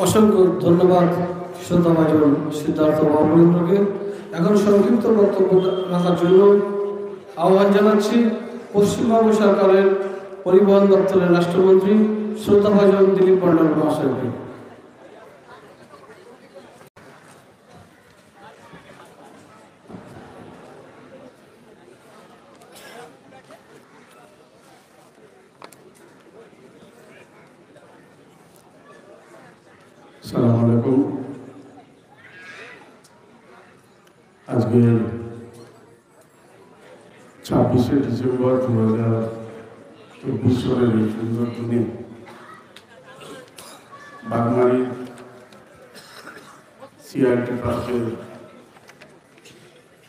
অসংখ্য ধন্যবাদ শ্রদ্ধাভাজন সিদ্ধার্থ মহামহেন্দ্রকে। এখন সংক্ষিপ্ত বক্তব্য রাখার জন্য আহ্বান জানাচ্ছি পশ্চিমবঙ্গ সরকারের পরিবহন দপ্তরের রাষ্ট্রমন্ত্রী শ্রদ্ধাভাজন দিলীপ মণ্ডল মহাশয়কে। আসসালামু আলাইকুম। আজকে 26শে ডিসেম্বর 2024 সালের এই সুন্দর দিনে বাগমারীর সিআরটি পার্কের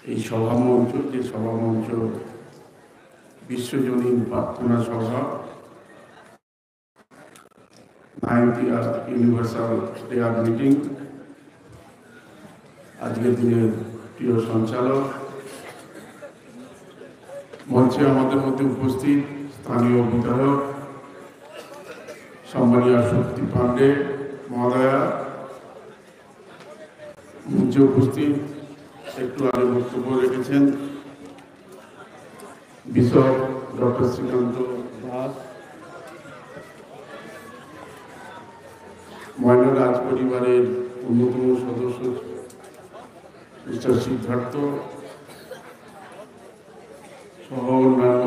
এই সভামঞ্চ, যে সভামঞ্চ বিশ্বজনীন প্রার্থনা সভা 90th ইউনিভার্সাল প্রেয়ার মিটিং, আজকের দিনের প্রিয় সঞ্চালক, মঞ্চে আমাদের মধ্যে উপস্থিত স্থানীয় বিধায়ক সম্মানীয় শক্তি পাণ্ডে মহোদয়া, মঞ্চে উপস্থিত একটু আগে বক্তব্য রেখেছেন বিশপ ডক্টর শ্রীকান্ত দাস, ময়না রাজ পরিবারের অন্যতম সদস্য মিস্টার সিদ্ধার্থ সহ অন্যান্য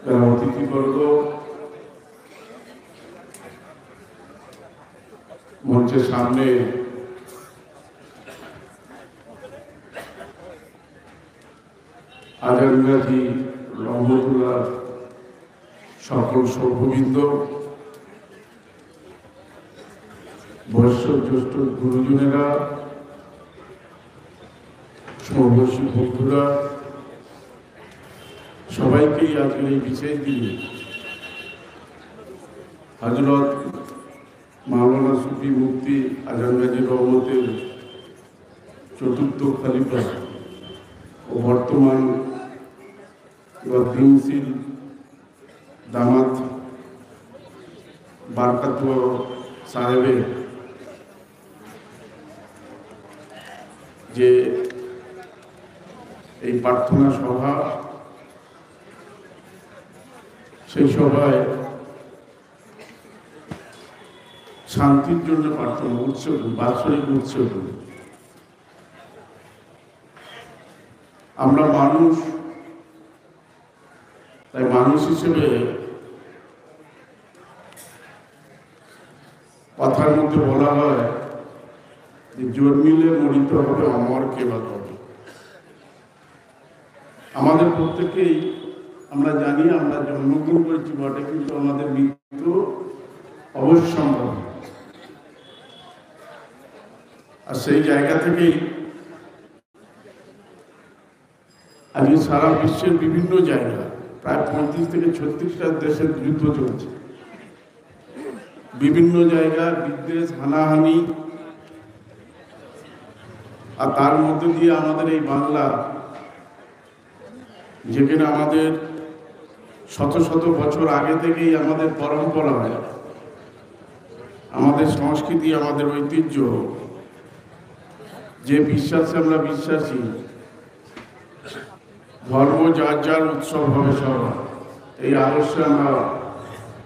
যারা অতিথিবর্গ, মঞ্চের সামনে আজাদ গাজী রহমতুল্লাহ সকল সভ্যবৃন্দ, বয়স্ক জ্যেষ্ঠ গুরুজনেরা, সমবয়সী বন্ধুরা, সবাইকেই আজকের এই বিশেষ দিনে হযরত মাওলানা সুফি মুফতি আজাদ গাজী রহমতের চতুর্থ খলিফা ও বর্তমান দিনশীল দামাত বারকাতুল্লাহ সাহেবের যে এই প্রার্থনা সভা, সেই সভায় শান্তির জন্য প্রার্থনা উৎসব, বাৎসরিক উৎসব। আমরা মানুষ, তাই মানুষ হিসেবে কথার মধ্যে বলা হয় যে জন্মিলে মরিতে হবে, অমর কে বা কবে। আমাদের প্রত্যেকেই আমরা জানি আমরা জন্মগ্রহণ করেছি বটে, কিন্তু আমাদের মৃত্যু অবশ্যম্ভাবী। আর সেই জায়গা থেকেই আজকে সারা বিশ্বের বিভিন্ন জায়গা, প্রায় 35 থেকে 36টা দেশের যুদ্ধ চলছে। বিভিন্ন জায়গায় বিদ্বেষ, হানাহানি, আর তার মধ্যে দিয়ে আমাদের এই বাংলা, যেখানে আমাদের শত শত বছর আগে থেকেই আমাদের পরম্পরা, আমাদের সংস্কৃতি, আমাদের ঐতিহ্য, যে বিশ্বাসে আমরা বিশ্বাসী, ধর্ম যার যার উৎসব হবে সবার, এই আদর্শে আমরা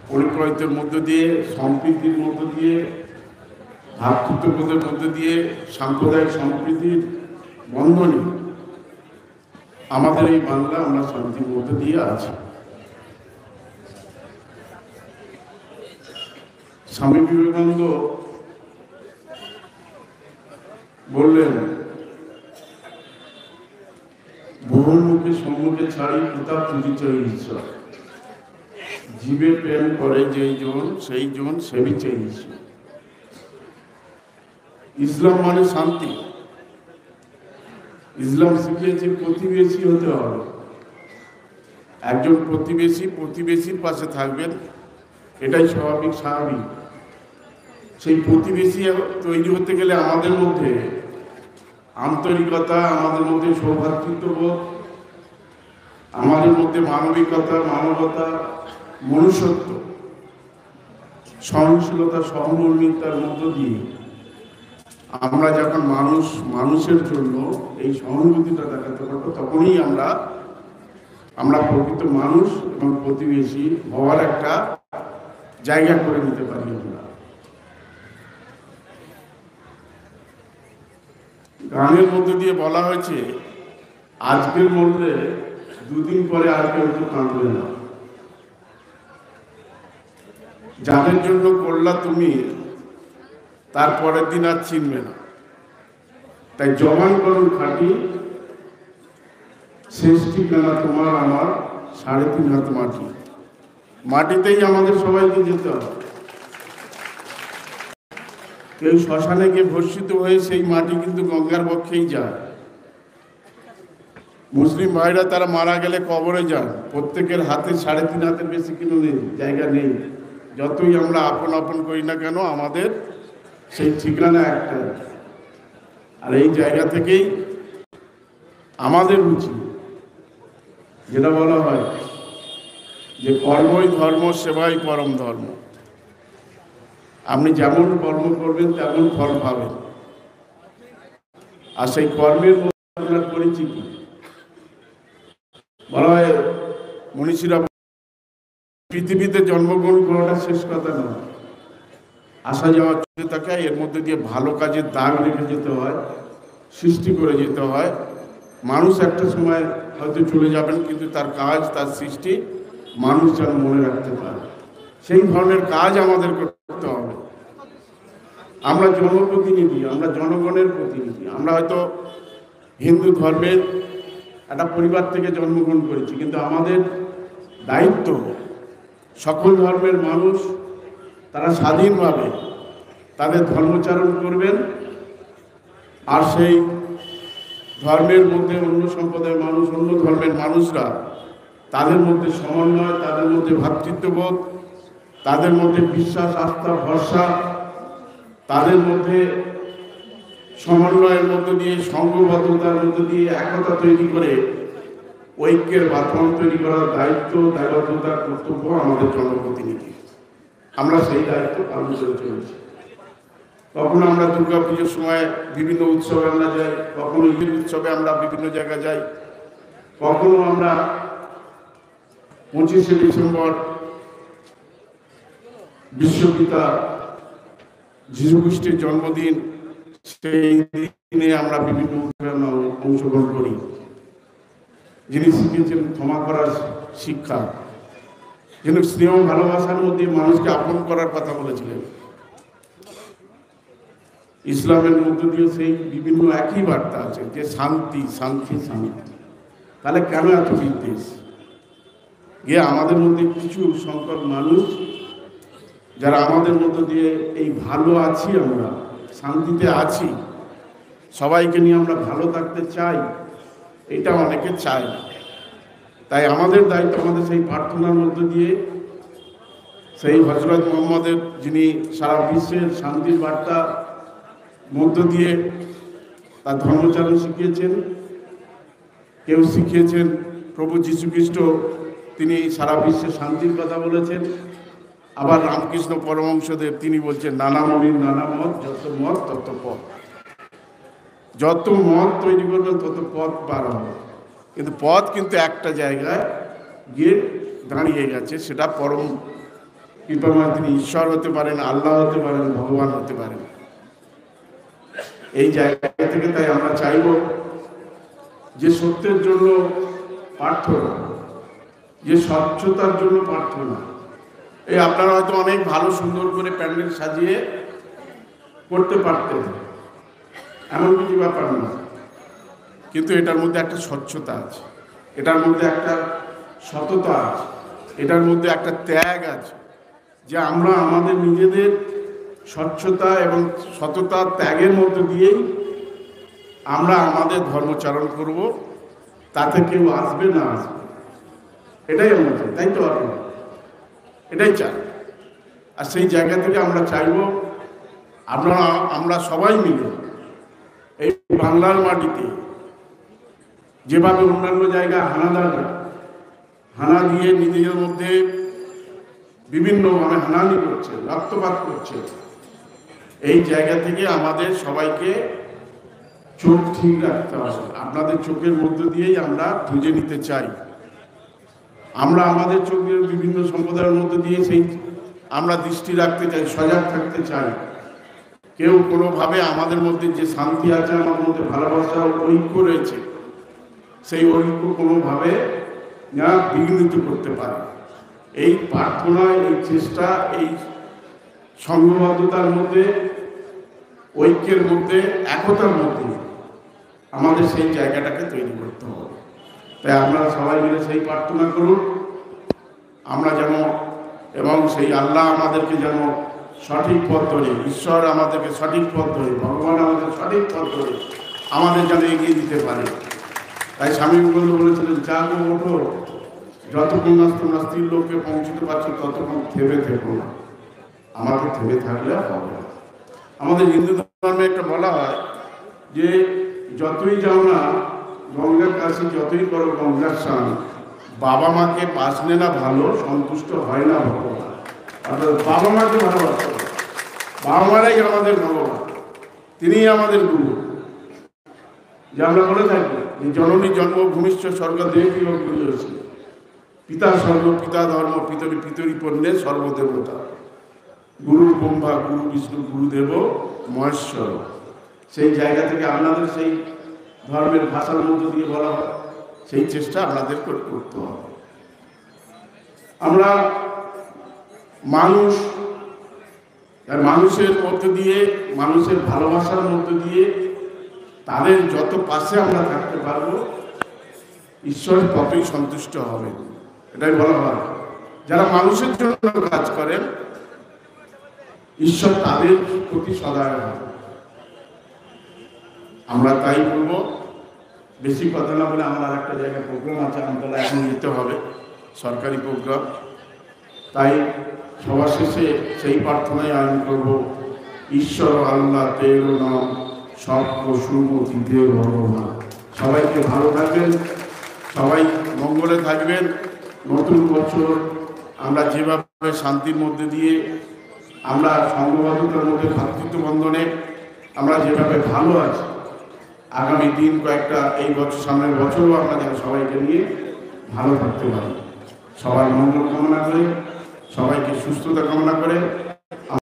পরিপ্রয়তের মধ্য দিয়ে, সম্প্রীতির মধ্য দিয়ে, ভ্রাতৃত্ববোধের মধ্য দিয়ে, সাম্প্রদায়িক সম্প্রীতির বন্ধনে আমাদের এই বাংলা, আমরা শান্তির মধ্য দিয়ে আছি। স্বামী বিবেকানন্দ বললেন, বহুমুখী সম্মুখে ছাড়ি পিতা পরিচয় ঈশ্বর, জীবে প্রেম করে যেই জন সেই জন সেবিছে ঈশ্বর। ইসলাম মানে শান্তি। ইসলাম শিখিয়েছে প্রতিবেশী হতে হবে। একজন প্রতিবেশীর পাশে থাকবেন, এটাই স্বাভাবিক। সেই প্রতিবেশী তৈরি হতে গেলে আমাদের মধ্যে আন্তরিকতা, আমাদের মধ্যে সৌভ্রাতৃত্ববোধ, আমাদের মধ্যে মানবিকতা, মানবতা, মনুষ্যত্ব সহনশীলতা, সহমর্মিতার মধ্য দিয়ে আমরা যখন মানুষের জন্য এই সহানুভূতিটা দেখাতে পারবো, তখনই আমরা প্রকৃত মানুষ এবং প্রতিবেশী হওয়ার একটা জায়গা করে নিতে পারি। আমরা গানের মধ্যে দিয়ে বলা হয়েছে, আজকের মধ্যে দুদিন পরে আর কেউ তো কাঁদবে না, যাদের জন্য করলা তুমি তার পরের দিন আর চিনবে না। তাই জবান করুন খাঁটি, শেষ ঠিকানা তোমার আমার 3.5 হাত মাটি। মাটিতেই আমাদের সবাইকে যেতে হবে। কেউ শ্মশানে গিয়ে ভর্ষিত হয়ে সেই মাটি কিন্তু গঙ্গার বক্ষেই যায়। মুসলিম ভাইরা তারা মারা গেলে কবরে যান, প্রত্যেকের হাতে 3.5 হাতের বেশি কিন্তু নেই, জায়গা নেই। যতই আমরা আপন আপন করি না কেন, আমাদের সেই ঠিকানা একটা। আর এই জায়গা থেকেই আমাদের উচিত, যেটা বলা হয় যে কর্মই ধর্ম, সেবাই পরম ধর্ম। আপনি যেমন কর্ম করবেন তেমন ফল পাবেন। আর সেই কর্মের মধ্যে আপনার পরিচিতি। বলা হয় মনীষীরা, পৃথিবীতে জন্মগ্রহণ করাটা শেষ কথা নয়, আসা যাওয়া চলতে থাকে। এর মধ্যে দিয়ে ভালো কাজের দাগ রেখে যেতে হয়, সৃষ্টি করে যেতে হয়। মানুষ একটা সময় হয়তো চলে যাবেন, কিন্তু তার কাজ, তার সৃষ্টি মানুষ যেন মনে রাখতে পারে। সেই ধরনের কাজ আমাদের করতে হবে। আমরা জনপ্রতিনিধি, আমরা জনগণের প্রতিনিধি। আমরা হয়তো হিন্দু ধর্মের একটা পরিবার থেকে জন্মগ্রহণ করেছি, কিন্তু আমাদের দায়িত্ব সকল ধর্মের মানুষ তারা স্বাধীনভাবে তাদের ধর্মচারণ করবেন। আর সেই ধর্মের মধ্যে অন্য সম্প্রদায়ের মানুষ, অন্য ধর্মের মানুষরা, তাদের মধ্যে সমন্বয়, তাদের মধ্যে ভ্রাতৃত্ববোধ, তাদের মধ্যে বিশ্বাস, আস্থা, ভরসা, তাদের মধ্যে সমন্বয়ের মধ্য দিয়ে, সংঘবদ্ধতার মধ্য দিয়ে একতা তৈরি করে ঐক্যের বাতাবরণ তৈরি করার দায়িত্ব, দায়বদ্ধতার কর্তব্য আমাদের জনপ্রতিনিধি। আমরা সেই দায়িত্ব পালন করে চলেছি। কখনো আমরা দুর্গা পুজোর সময় বিভিন্ন উৎসবে আমরা যাই, কখনো ঈদের উৎসবে আমরা বিভিন্ন জায়গায় যাই, কখনো আমরা 25শে ডিসেম্বর বিশ্বপিতা যীশু খ্রিস্টের জন্মদিন, সেই দিনে আমরা বিভিন্ন উৎসবে আমরা অংশগ্রহণ করি। যিনি শিখিয়েছেন ক্ষমা করার শিক্ষা, যিনি স্নেহ ভালোবাসার মধ্যে মানুষকে আপন করার কথা বলেছিলেন, ইসলামের মধ্য দিয়ে সেই বিভিন্ন একই বার্তা আছে যে শান্তি, শান্তি, শান্তি। তাহলে কেন এত বিদ্বেষ? গিয়ে আমাদের মধ্যে কিছু সংখ্যক মানুষ যারা আমাদের মধ্য দিয়ে এই ভালো আছি, আমরা শান্তিতে আছি, সবাইকে নিয়ে আমরা ভালো থাকতে চাই, এটা অনেকে চায় না। তাই আমাদের দায়িত্ব, আমাদের সেই প্রার্থনার মধ্য দিয়ে সেই হযরত মুহাম্মদের, যিনি সারা বিশ্বের শান্তির বার্তা মধ্য দিয়ে তার ধর্মচারণ শিখিয়েছেন। কেউ শিখিয়েছেন প্রভু যীশু খ্রিস্ট, তিনি সারা বিশ্বে শান্তির কথা বলেছেন। আবার রামকৃষ্ণ পরমহংসদেব, তিনি বলছেন নানা মনির নানা মত, যত মত তত পথ। যত মত তৈরি করবেন তত পথ পার হবে, কিন্তু পথ কিন্তু একটা জায়গায় গিয়ে দাঁড়িয়ে গেছে। সেটা পরম কৃপাময়, তিনি ঈশ্বর হতে পারেন, আল্লাহ হতে পারেন, ভগবান হতে পারেন। এই জায়গা থেকে তাই আমরা চাইব যে সত্যের জন্য প্রার্থনা, যে স্বচ্ছতার জন্য প্রার্থনা। এই আপনারা হয়তো অনেক ভালো সুন্দর করে প্যান্ডেল সাজিয়ে করতে পারতেন, এমন কিছু ব্যাপার না, কিন্তু এটার মধ্যে একটা স্বচ্ছতা আছে, এটার মধ্যে একটা সততা আছে, এটার মধ্যে একটা ত্যাগ আছে, যে আমরা আমাদের নিজেদের স্বচ্ছতা এবং সততা, ত্যাগের মধ্য দিয়েই আমরা আমাদের ধর্মচারণ করব। তাতে কেউ আসবে না আসবে, এটাই আমরা চাই, তাই তো? এটাই চাই। আর সেই জায়গা থেকে আমরা চাইব আমরা সবাই মিলে এই বাংলার মাটিতে যেভাবে অন্যান্য জায়গায় হানা দিয়ে নিজেদের মধ্যে বিভিন্নভাবে হানাহানি করছে, রক্তপাত করছে। এই জায়গা থেকে আমাদের সবাইকে চোখ ঠিক রাখতে হবে। আপনাদের চোখের মধ্য দিয়েই আমরা বুঝে নিতে চাই। আমরা আমাদের চোখের বিভিন্ন সম্প্রদায়ের মধ্য দিয়ে সেই আমরা দৃষ্টি রাখতে চাই, সজাগ থাকতে চাই। কেউ কোনোভাবে আমাদের মধ্যে যে শান্তি আছে, আমার মধ্যে ভালোবাসা ঐক্য রয়েছে, সেই ঐক্য কোনোভাবে না বিঘ্নিত করতে পারে। এই প্রার্থনা, এই চেষ্টা, এই সংঘবদ্ধতার মধ্যে, ঐক্যের মধ্যে, একতার মধ্যে আমাদের সেই জায়গাটাকে তৈরি করতে হবে। তাই আপনারা সবাই মিলে সেই প্রার্থনা করুন আমরা যেন, এবং সেই আল্লাহ আমাদেরকে যেন সঠিক পথ ধরে, ঈশ্বর আমাদেরকে সঠিক পথ ধরে, ভগবান আমাদের সঠিক পথ ধরে আমাদের যেন এগিয়ে দিতে পারে। তাই স্বামী বিবেকানন্দ বলেছিলেন, জাগো ওঠো, যতক্ষণ না তোমরা স্ত্রীর লোককে পৌঁছতে পারছো ততক্ষণ থেমে থেকো না। আমাকে থেমে থাকলে হবে না। আমাদের হিন্দু ধর্মে একটা বলা হয় যে যতই যাও না গঙ্গার কাছে, যতই করো গঙ্গার স্নান, বাবা মাকে বাঁচলে না ভালো, সন্তুষ্ট হয় না ভগবান। অর্থাৎ বাবা মাকে ভালোবাসতে হবে। বাবা মারাই আমাদের ভগবান, তিনিই আমাদের গুরু। যে আমরা বলে থাকি যে জননী জন্মভূমিষ্ঠ স্বর্গ দেবী হয়েছে, পিতা স্বর্গ পিতা ধর্ম, পিতরি পিতরি পণ্যে সর্বদেবতা, গুরু ব্রহ্মা গুরু বিষ্ণু গুরুদেব মহেশ্বর। সেই জায়গা থেকে আপনাদের সেই ধর্মের ভাষার মধ্য দিয়ে বলা হয়, সেই চেষ্টা আপনাদের করতে হবে। আমরা মানুষ, মানুষের মধ্য দিয়ে, মানুষের ভালোবাসার মধ্য দিয়ে তাদের যত পাশে আমরা থাকতে পারবো, ঈশ্বর ততই সন্তুষ্ট হবে। এটাই বলা হয়, যারা মানুষের জন্য কাজ করেন ঈশ্বর তাদের প্রতি সদয় হবে। আমরা তাই বলবো। বেশি কথা না বলে আমার আর একটা জায়গায় প্রোগ্রাম আছে, আমতলা এখন যেতে হবে, সরকারি প্রোগ্রাম। তাই সবার শেষে সেই প্রার্থনায় আমি করব, ঈশ্বর আল্লাহ তের নাম সব পশুমতি দেব ভগবান। সবাইকে ভালো থাকবেন, সবাই মঙ্গলে থাকবেন। নতুন বছর আমরা যেভাবে শান্তির মধ্যে দিয়ে, আমরা সংঘবদ্ধতার মধ্যে, ভ্রাতৃত্ব বন্ধনে আমরা যেভাবে ভালো আছি, আগামী দিন কয়েকটা, এই বছর সামনের বছরও আমরা যেন সবাইকে নিয়ে ভালো থাকতে পারি। সবার মঙ্গল কামনা করে, সবাইকে সুস্থতা কামনা করে